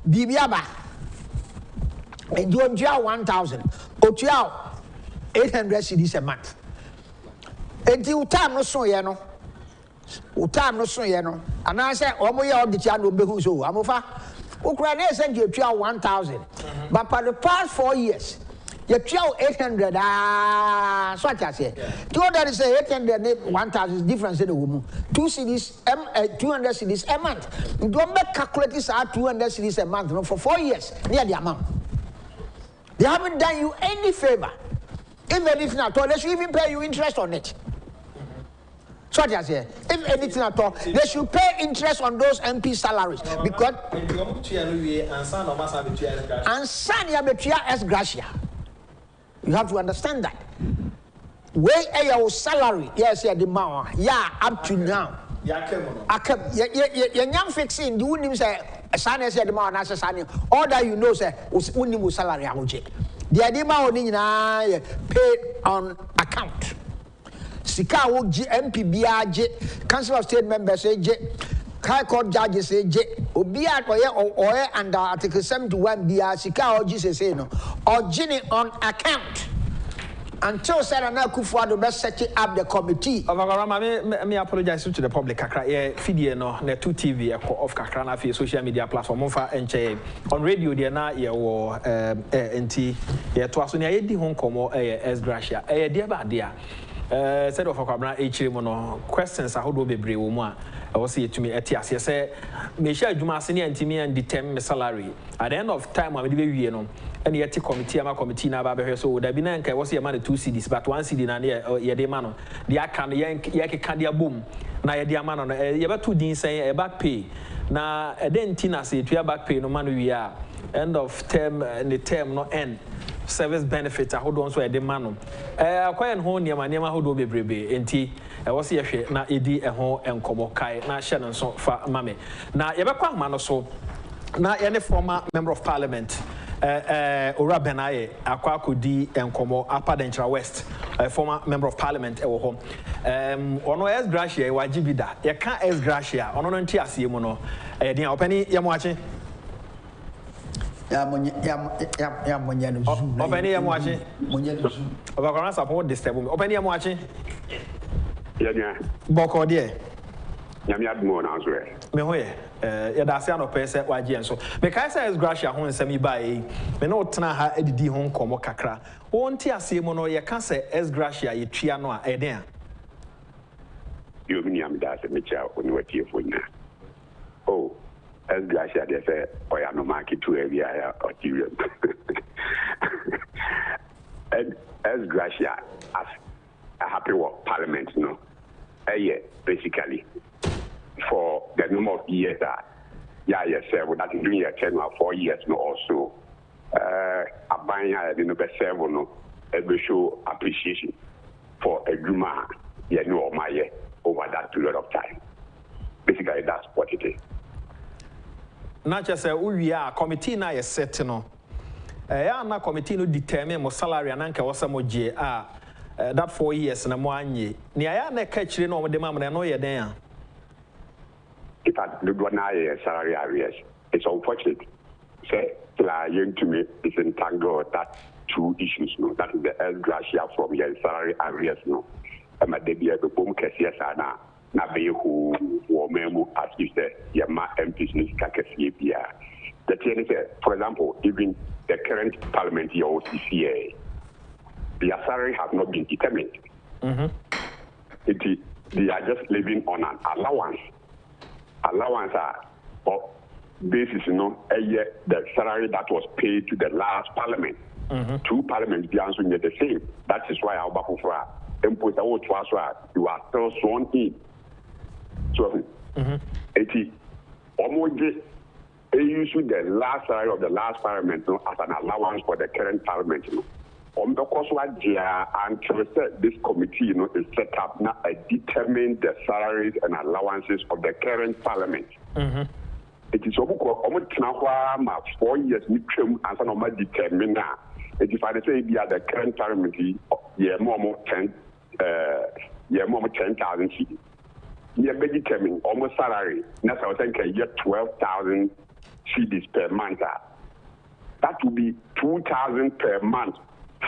Bibiaba. And you enjoy 1,000. Otuao 800 cedis a month. And you time no so yeno. Utam no so yeno. And I say, Omoya the channel behuso. Amofa. Ukraine send you 1,000. But for the past 4 years, you 800. So I say, 200 is 800, 1,000 is difference in the woman. 200 cedis a month. Don't make calculators at 200 cedis a month for 4 years, near the amount. They haven't done you any favor. Even if not all, they should even pay you interest on it. So what I say, if anything at all, they should pay interest on those MP salaries because and Gratia. You have to understand that. Where your salary, yes, yeah, the man, yeah, up to now. Young fixing, you wouldn't say a son as the man as a son. All that you know, say, was only salary. I will check. The idea paid on account. Sika wo MPBA, Council of State Members High Court judges Obia or under Article 71 BR Sika or Jesus say no or Ginny on account. Until Sarah akufo-addo best set up the committee. Me apologize to the public. Kakra, feed no, ne 2 TV of Kakra na fi social media platform. On radio, there na ye wo NT. Ye to aso ne ye di hon komo S Gratia. Dear ba dear. Said of Akabra no questions I hold bebre wo mu a I say to me etias ye say me share adwuma ase ne antimi and determine salary at the end of time we dey wie no and yet committee ama committee na ba be so da bi na nka was ye man 2 cedis but 1 cedi na ye dey man no dey aka no ye keka dey abom na ye dey ama no ye ba to din say e back pay na e den ti na say to back pay no man we a end of term the term no end service benefits I hold on so a demand. Acquire home near my name, I hold over brebe, and tea. I was here na edi a home and como kai, na shannon so for mammy. Now, ever quite man or so. Now, any former member of parliament, Ora Benaye, Aquaco D and Como, Upper Dentra West, a former member of parliament, our home. Ono S Gratia, Wajibida, ya can't S Gratia, on an TRC mono, dear Penny, you're watching. Openi am watching. Over support this table. Openi am watching. Yeah. Boko dear. Yamiad more now. Me hoye. Yadasian of Pesa YG so. Because I says Gratia home semi by me no tana ha edidi home komo kakra. Won't ya see mono ya can say S Gratia ye triano eden. You mean I'm that a mitcha when you were here for now. Oh. As Gratia, they say, "Oh, I no market to area or Tyrion." And as Gratia, as a happy work parliament, no, yeah, basically for the number of years that, yes, that is doing a 10 or 4 years, no, also, a buying the best server, no, every show appreciation for a groomer, no, my over that period of time. Basically, that's what it is. Not just a committee na set no. Na committee no determine mo salary ananka wasa mo je that 4 years na mo anye. Ni aya na ka chire no mo de mamre no ye den a. In fact, the one salary arrears. It's unfortunate. Say to me is entangled that 2 issues no. That is the S Gratia from your salary arrears no. Ma de bia be bom kese sana. Na be who memo as you said, your MPs need to for example, even the current parliament, your OCCA, their salary has not been determined. They are just living on an allowance. Allowance are basis, the salary that was paid to the last parliament. 2 parliaments be answering the same. That is why our Bakufra imposed you are still sworn in. So, it almost use the last salary of the last parliament as an allowance for the current parliament. Because what they are and this committee is set up now to determine the salaries and allowances of the current parliament. It is almost 4 years midterm as an almost determine now. If I say the current parliament, more 10,000 cities. You be determined almost salary. That's how I think you get 12,000 cedis per month. That will be 2,000 per month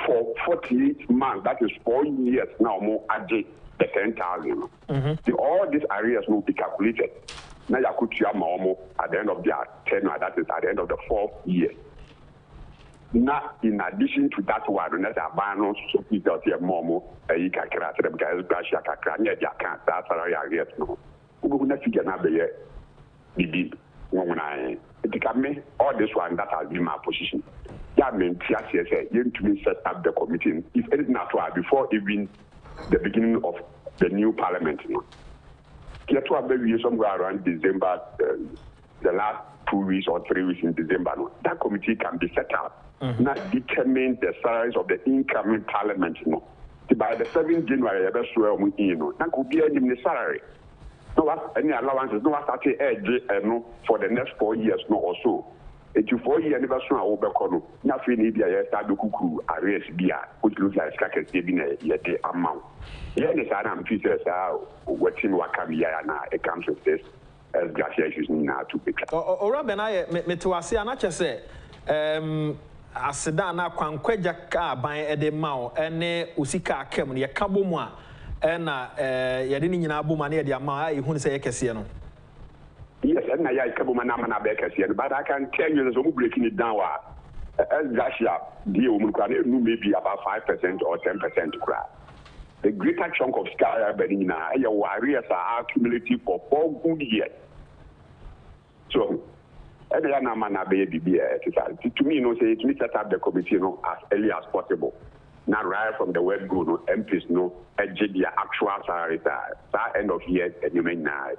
for 48 months. That is 4 years now. More added the 10,000. All these areas will be calculated. Now you could at the end of their tenure. That is at the end of the 4th year. Now, in addition to that one, that's a ban so people out here more. You can create them guys. Gratia can create. You can't. That's salary areas no. We will not figure out the deep. When I all this one that has been my position. That means you need to set up the committee. If anything at all, before even the beginning of the new parliament. Get to maybe somewhere around December, the last 2 weeks or 3 weeks in December. That committee can be set up. Now determine the size of the incoming parliament. By the 7th January, that could be any salary. No what any allowances, no what for the next 4 years, no or so. 4 years never soon overcome. Nothing need a start cuckoo, arrears beer, which looks like Skakes yet the amount. Yes, I'm teachers are watching what come here now. It comes with this as Gratia issues now to pick up. Or Robin, I met to us, and I just say, Asedana kwankwaja ka ban ede mawo ene usika akem ne yakabo mu a ena yede ni nyina boma ne yede ama a ehunu se yekese no. Yes, and I yakabo na na be kese, but I can tell you so breaking it down as Gratia deal no maybe about 5% or 10% cry. The greater chunk of sky benina your warriors are accumulative for 4 good years. So to me, say it needs to set up the committee, as early as possible. Now, right from the word go, MPs their actual salary that end of year, and you may now,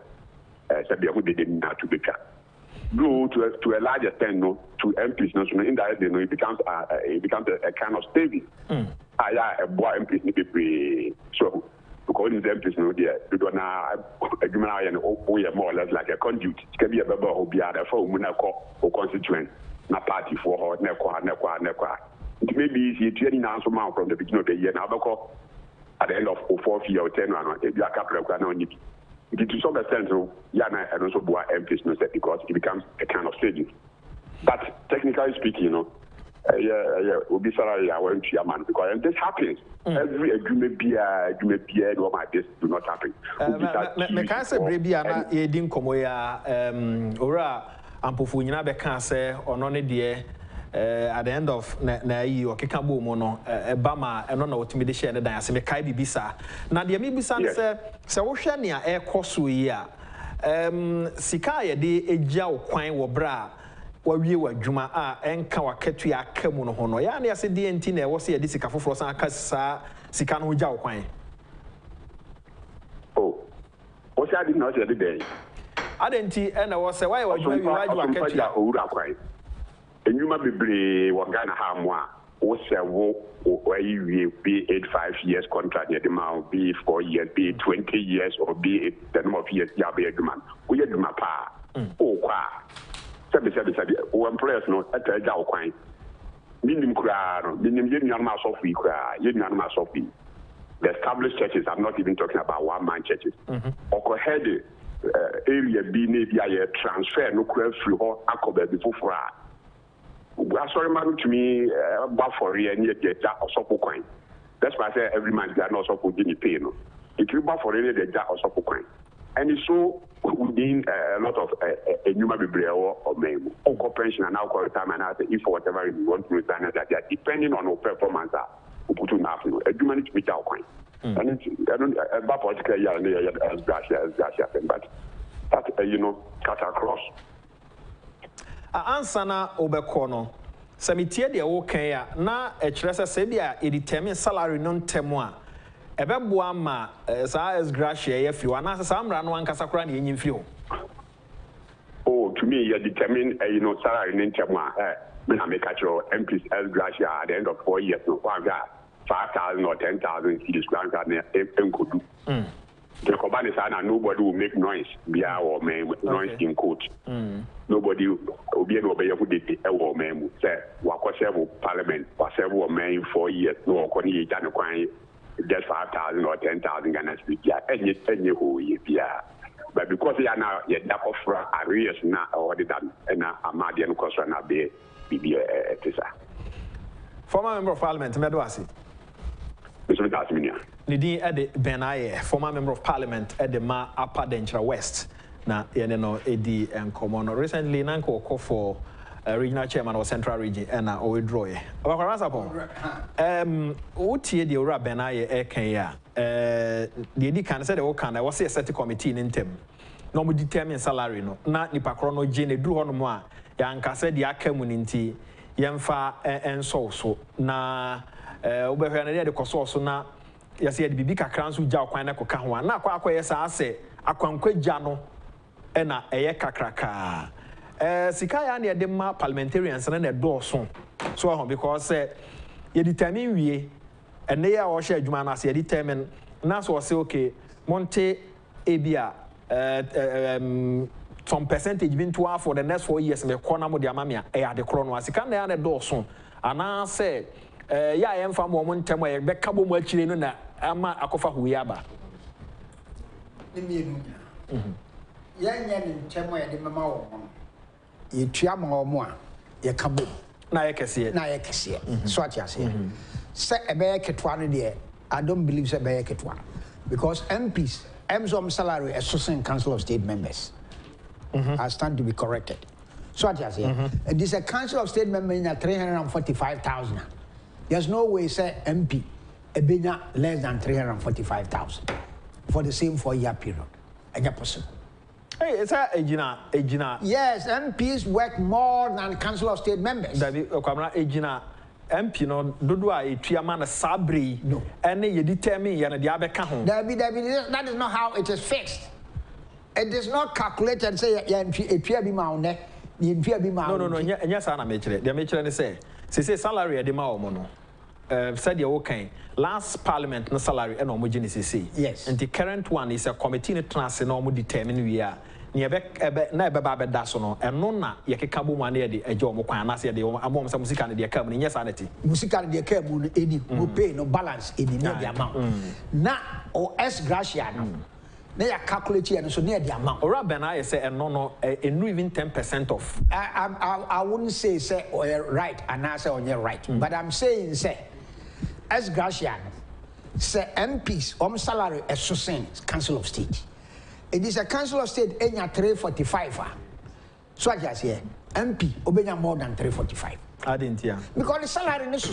they didn't have to be cut. Go to a large extent, to MPs, indirectly, it becomes a kind of saving. A boy MPs, so. Because in them, you don't have a more or less like a conduit. It can be a member who be at a phone or constituent, not party for her, nequa. It may be easy to any answer from the beginning of the year. Now, at the end of 4th year or 10, if you are couple of it to some extent, Yana and also Boa MPs, because it becomes a kind of savings. But technically speaking, will be salary I went to your man because this happens. Every agreement be no my this do not happen. Me can say brebi ana e din komo ya ora ampofu nyina be kan say ono ne de at the end of na yi o keka bo mu no ba ma eno na otimi de share ne dan ase me kai bibisa na de me bisa se wo hwe ne a e koso yi a sika ye de egya okwan wo bra wawie wadwuma a enka waketu ya akamu no hono ya na ase DNT na wo se ye de sika foforo san aka sa sika no gya okwan o se adi na o se de dey adenti na wo se why wadwuma wi waju aketu ya owura kwan enyuma bebre wo Ghana ha mo a wo se wo ayi be 85 years contract ya de ma be 4 years be 20 years or be the number of years ya be adwuma wo ye adwuma pa o kwa sabi o employers no ataja okwan minim kura no minim ye nuanma sofi kura ye nuanma sofi the established churches. I'm not even talking about one-man churches oko head area bi na bia ye transfer no kura free ho akoba bi fofora sorry man to me ba for ye na ye ja osopo kwan that's why I say every man they are not supposed to pay no if you ba for ye na ja osopo kwan and so within a lot of human behavior or maybe on pension and now call retirement and if for whatever you want to retire that they are depending on our performance we put on nothing a human to meet our coin and I don't about political as Gratia but that cut across answer na obekono samitie de wo kan ya na e kire se bia e determine salary no ntemo a ebeboa ma sa as Gratia ye firi wana sa amra no ankasa kora na enyim firi ho to me you determine salary no ntemo me na make actual MPs as Gratia at the end of 4 years no one got 5,000 or 10,000 cedis grant na enkodu the company say nobody will make noise bia or noise in court nobody will be able to be e wo memu say wakosebo parliament wasebo men 4 years no okoni ye jane kwan just 5,000 or 10,000 Ghana cedis yeah any who ye bia But because they are now for arrears now or the done and Amadian Costa now be Tisa. Former Member of Parliament, Medwasi. Mr. Tasmania. Nidi Ede Benaye, former Member of Parliament at the Ma Upper Dentra West. Na yeneno edi enkomo. Recently, Nanko call for regional chairman of Central Region and withdraw ye. Abakarasa Utie the Ora Benaye Ekenya. The Edi can say the Okana was a set committee in tem. No more determine salary no. Na nipa krono jene drew on moi. Yanka said the akamuninti yemfa and so na ubehana de koso na yasi the bibi kakran so gya kwan na koka ho na akwa yesa ase akwankwa gya no na eye kakraka sika ya na de ma parliamentarians na na dɔɔso so because ye determine wie ene ya wo hye adwuma na se ye determine na so say okay monte ebia some percentage been to for the next 4 years me kona mo de amamia de kro no asika na ya na dɔɔso ana say ya yemfa mo ntɛm ye bɛka bɔ mo akire no na ama akofa huye aba ne mienu yanya ne ntɛm ye de mama wo ye tua ma wo a ye ka bom na ye kese so ati ase se ebe ye ketwa no de I don't believe se ebe ye ketwa because MPs MSOM salary associate council of state members I stand to be corrected so ati ase and this a council of state member in 345,000 there's no way say MP ebenya less than 345,000 for the same 4-year period anya possible. Hey, it's a Ejina. Yes, MPs work more than Council of State members. David Okamara Ejina MP no dodua etuama na sabri no ene ye determine ye na de abeka ho. David that is not how it is fixed. It is not calculated say etua bi ma one ye etua bi ma. No enya sa na me kire. De me kire ne say salary e de ma o mo no. Said the okay last parliament no salary and homogeneity. Yes. And the current one is a committee no trans no mo determine we are. Ni ebe na ebe ba be da so no eno na ye keka bo mu na ye de ejo mo kwan na se de amom sa musika na de ka mu nyesa na ti. Musika na de ka mu no eni mo pay no balance eni na the amount. Na o S Gratia no. Na ya calculate here so na the amount. Ora ben I say eno no even 10% of. I wouldn't say right and I say on your right. But I'm saying say as Gratia, say MPs, salary associate Council of State. It is a Council of State enya 345. So I just say MP obenya more than 345. I didn't hear. Because the salary is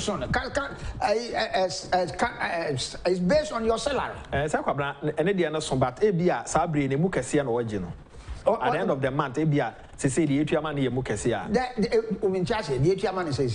is based on your salary. Say kwabra ene de na so but ebia sabri ne mu kese na oje no. At the end of the month ebia say the etuama na ye mu kese a. The charge the etuama na say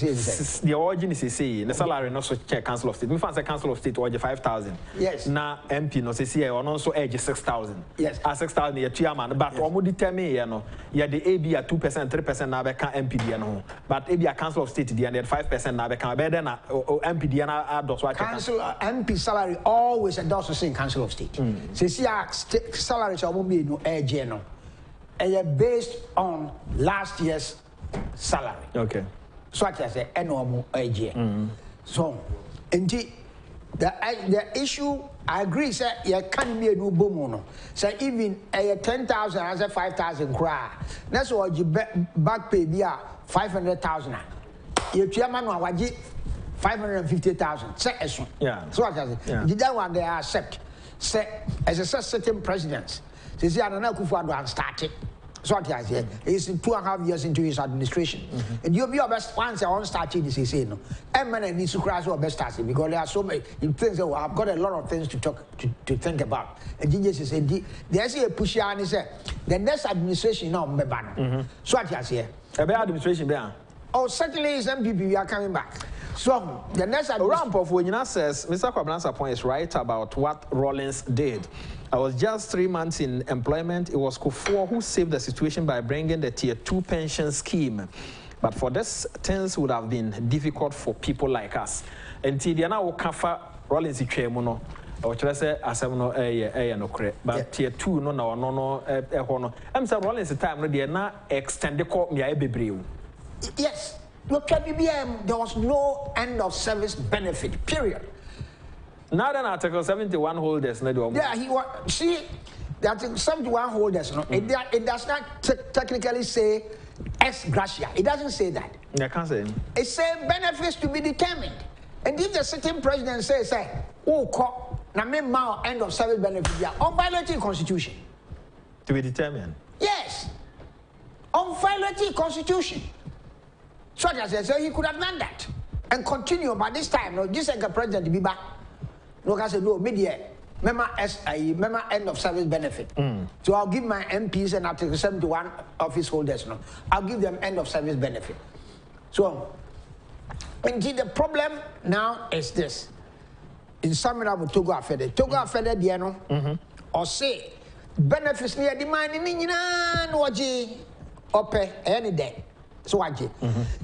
the origin is say the salary no so check Council of State. Me fancy Council of State oje 5,000. Yes. Na MP no say ono so edge 6,000. Yes. 6,000 ye tuama but omo determine ye no ye the ebia 2% 3% na be kan MP dia no. But ebia Council of State dia na 5% na be kan be then na MP dia na add so Council MP salary always does in Council of State. Say salary so omo me no edge no. Based on last year's salary. Okay. So I say normal age. So indeed the issue I agree say you can't be a new boom. Say even 10,000 as a 5,000 cry. That's what you back pay be 500,000. You chairman waji 550,000. Say yeah. So I say did that one they accept. Say as a certain presidents. They say akufo-addo started. So what I say is 2.5 years into his administration. And you'll be your best once on starting this say no. And man needs to crash your best starting because there are so many things that I've got a lot of things to talk to think about. And Jesus said there's a push and say the next administration now me ban. So what I say a bad administration be. Oh, certainly is MPP we are coming back. So the next ramp of Wenina says Mr. Kwablansa point is right about what Rawlings did. I was just 3 months in employment. It was Kufuor who saved the situation by bringing the Tier 2 pension scheme. But for this, things would have been difficult for people like us. Until the now Kafa Rawlings Ichemuno, or say Asamuno no cre, but Tier 2 no. I'm saying Rawlings the time no na extend the court me Yes. Look at BBM, there was no end of service benefit, period. Now then Article 71 holders. Yeah, he was. See, that 71 holders, no, it does not technically say ex gratia. It doesn't say that. I can't say. It says benefits to be determined. And if the sitting president says, oh, na me ma end of service benefit, they are on violating constitution. To be determined? Yes. On violating constitution. So as I say, he could have done that and continue. But this time, no, this like a president to be back. No, I said, no, media, remember end of service benefit. So I'll give my MPs and Article 71 office holders, no, I'll give them end of service benefit. So, indeed, the problem now is this. In summing up with Togo Afede, Diano, or say, benefits near demand in no ope any day. So waje.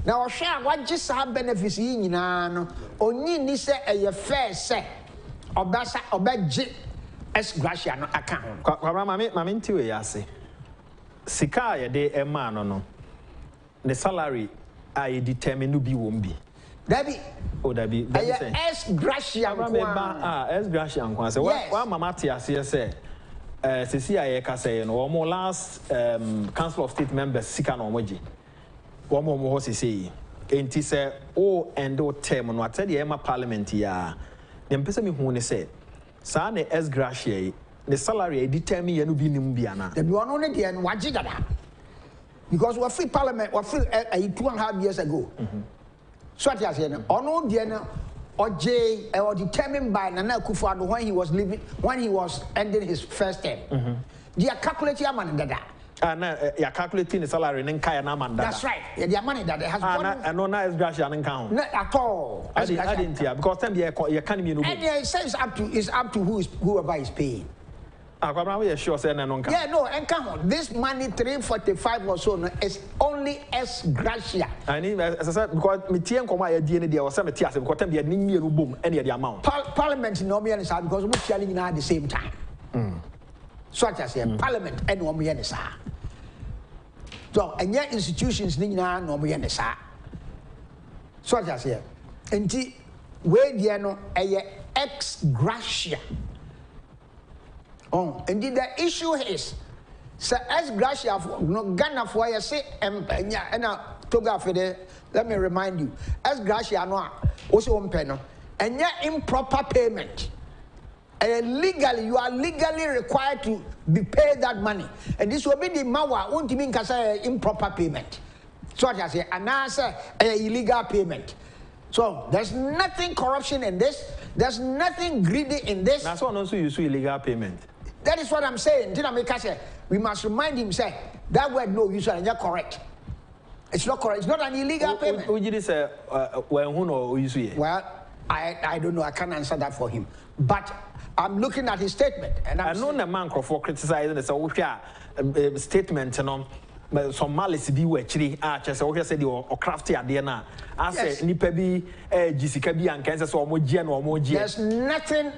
Now share what just have benefits in no only ni say a fair say obasa obeje ex gratia no account. Kwabra mama nti we yase. Sika ye de e ma no. The salary I determine no bi won bi. Dabi. Oh dabi. Ex gratia nkwa. Ex gratia nkwa say wa mama te ase say sisi aye ka say no wo last council of state members sika no moji. Wo mo ho sisi. Enti say o end o term no atade e ma parliament ya. Dem pese me hu ne say sa na ex gratia the salary determine ye no bi nim bia na. The one only the and waji dada. Because we free parliament, we free 2.5 years ago. So what you say no ono the no OJ or determined by Nana Akufo-Addo when he was living, when he was ending his first term. They are calculating your money that. You are calculating the salary in Kaya Naman. That's right. Yeah, their money that has I know now is Gratia and count. Not at all. I didn't hear because then you can't be. And it says it's up to whoever is paying. Sure, say yeah, no, and come on. This money 345 or so no, is only ex gratia. I need as I said because me tie nkoma ya die ne dia o say me tie ase because time dia ni no bom and the amount. Parliament no me say because we sharing at the same time. So I say parliament and no me say. So and yet institutions ni na no me say. So I say enti we dia no ex gratia. Oh, indeed, the issue is, so as Gratia, no Ghana for you say, and Togo Afede, let me remind you, as Gratia no also on penal, and yet improper payment. And legally, you are legally required to be paid that money. And this will be the mawa, won't mean improper payment. So I say, and I say illegal payment. So there's nothing corruption in this, there's nothing greedy in this. That's why also you see illegal payment. That is what I'm saying. We must remind him, say, that word no, you are not correct. It's not correct. It's not an illegal payment. Well, I don't know. I can't answer that for him. But I'm looking at his statement. And I know the man for criticizing the statement, some malice be actually just said or crafty at the end. I said, Nipa be Jessica be and Kansas or more. There's nothing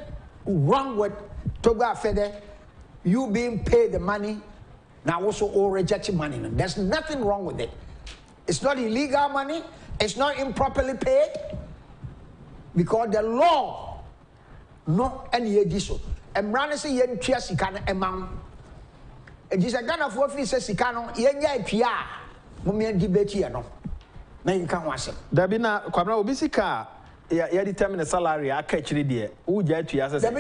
wrong with Togo Afede. You being paid the money, now also all rejecting money. There's nothing wrong with it. It's not illegal money. It's not improperly paid. Because the law, no any edition. And Brandon say yen chia sikana amount. And this Ghana for office sikano yen ya pia. Mummy debate here no. Na you can watch it. Dabina kwabra obisika. Yeah, determine the salary. I catch it there. Who get to us? No,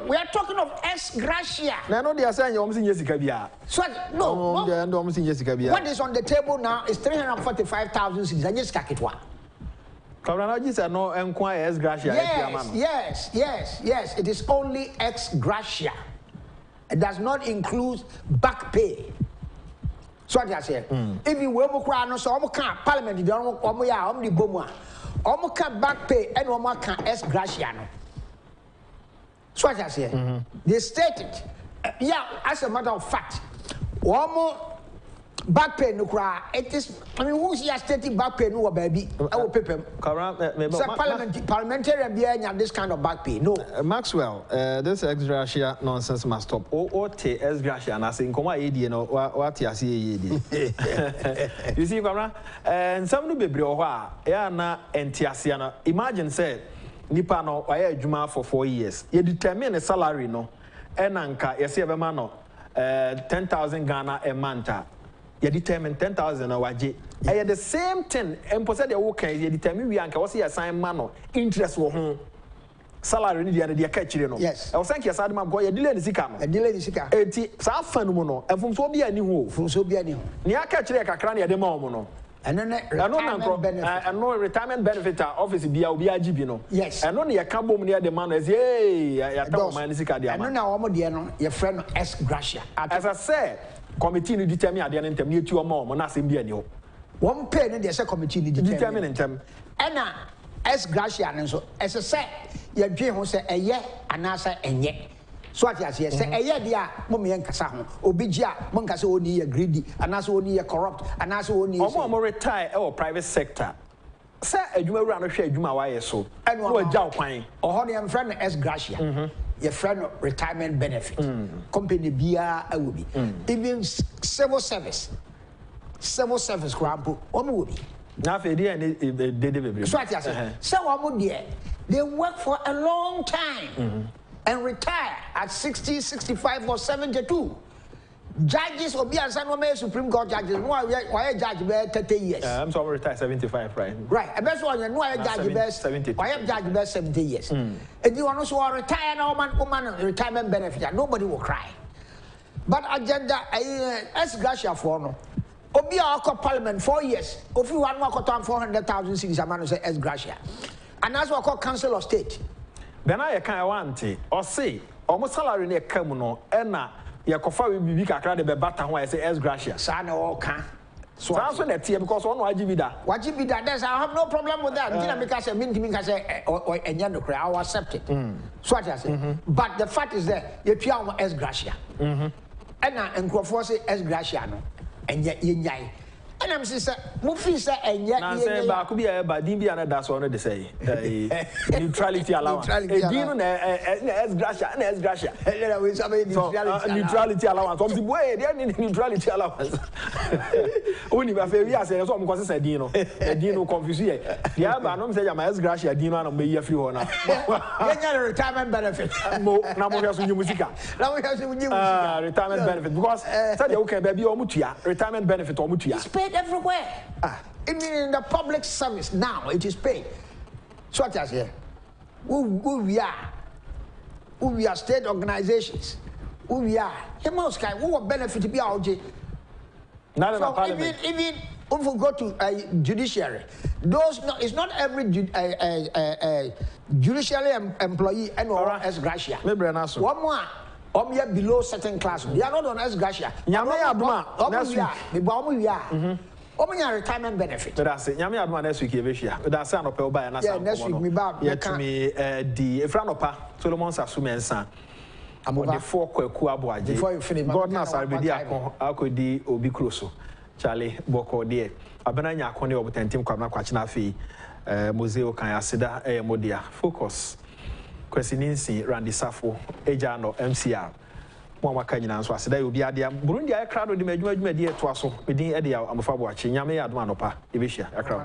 we are talking of ex gratia. No, they are saying you're almost in Jessica. So no. Almost in Jessica. What is on the table now is 345,000 cities. I just got it one. Kabranaji said no enquire ex gratia. Yes. It is only ex gratia. It does not include back pay. So what I say? If you will no so Parliament, you don't want Omoka back pay and Omoka ex gratia. So what I say? They stated, as a matter of fact, Omo back pay no cry. It is, I mean, who's here stating back pay no baby? I will pay them. Parliamentary and this kind of back pay. No. Maxwell, this ex gratia nonsense must stop. O te ex gratia and I say, come on, what you see. You see, Kabra, and some new baby or na entiasiana. Imagine say, Nipa no, I had Juma for 4 years. You determine a salary no, and anka, you see a man no. 10,000 Ghana a month. You determine 10,000 a waje. And the same thing, and possess the work, you determine we anchor was a sign man interest for whom salary need the catch. Yes. I was thank you, Sadma boy, a delay in Sicam. A delay in Sicam. It's a phenomenon, and from Sobia new, from Sobia new. Near catch like a cranny at the moment. And then no retirement benefit office be a yes. And only a cabo near the man as yay, I don't mind the I don't know your friend S. Gratia. As I said, committee to determine at the end of you or more, Monasim Bienio. One penny, there's a committee to determine them. Anna S. Gratia, and so as I said, your dream was a year and answer and yet. So what you say a year dia mommy and Casaho, Obija, Moncaso only a greedy, and also only a corrupt, and also only more retire or private sector. Sir, you will run a share, you my wire so. And what job pine or honey and friend S. Gratia, your friend retirement benefit, company beer, I will be. Even civil service, grandpa, one will be. Now, if they did so what you say, so they work for a long time. And retire at 60, 65, or 72. Judges will be as Supreme Court judges. Why a judge bear 30 years? I'm sorry, retire 75, right? Right. And that's why you know a judge bear 70. Why a judge bear 70 years? And you want to retire now, woman, retirement benefit. Nobody will cry. But agenda, as Gratia for no. Obi a Parliament 4 years. If you want to talk 400,000 cities, a man say as Gratia. And that's what called Council of State. Then I can't want it or say almost salary near Camuno, and your coffee will be kakra de bebata when I say S. Gratia. Sana all can. So I answer that here because one Wajibida. Wajibida, there's I have no problem with that. Because I mean to me, I say, or a young I will accept it. So what I say. But the fact is that you are S. Gratia. And Crawford say S. Gratia, and yet yay. And I'm saying, Mufi say, and yet I could be a badi and that's one of the say neutrality allowance. S. Gratia and S. Gratia. Neutrality allowance. Of the way, they need neutrality allowance. Only my favorite say, so I'm going to say, Dino, Dino confused. Yeah, but I'm saying, my S. Gratia, Dino, and be a free one. Retirement benefit. Now, we have some new music. Now we have some new retirement benefit because Sadia, okay, baby, or Mutia, retirement benefit or Mutia. Everywhere. Even in the public service now, it is paid. So what I say, who we are state organizations, who we are, who will benefit to be our J. So even if we go to judiciary, it's not every judiciary employee and or as Gratia. One more. Below certain class. They are not on S. Gratia. Retirement benefit. That's it. Yami Adma next week, that's an opel by an answer. Next week, me back. Yet me, the Franopa, Solomon Sasumensa. I'm on the 4 Kuabuaji. Before you finish, God knows I'll be there. I could be Obi Crusoe, Charlie Boko, dear. Abananya Kone of Tentim Kwamna Kwachinafi, Museo Kayasida, Modia. Focus. Kwesininsi Randy Safo Ejano MCR Mama Kanyina so aseda obi ade Burundi ay crowd de madwuma dwuma de to aso medin ede ya amfa bo achi nyame ya adoma no pa ebehia akra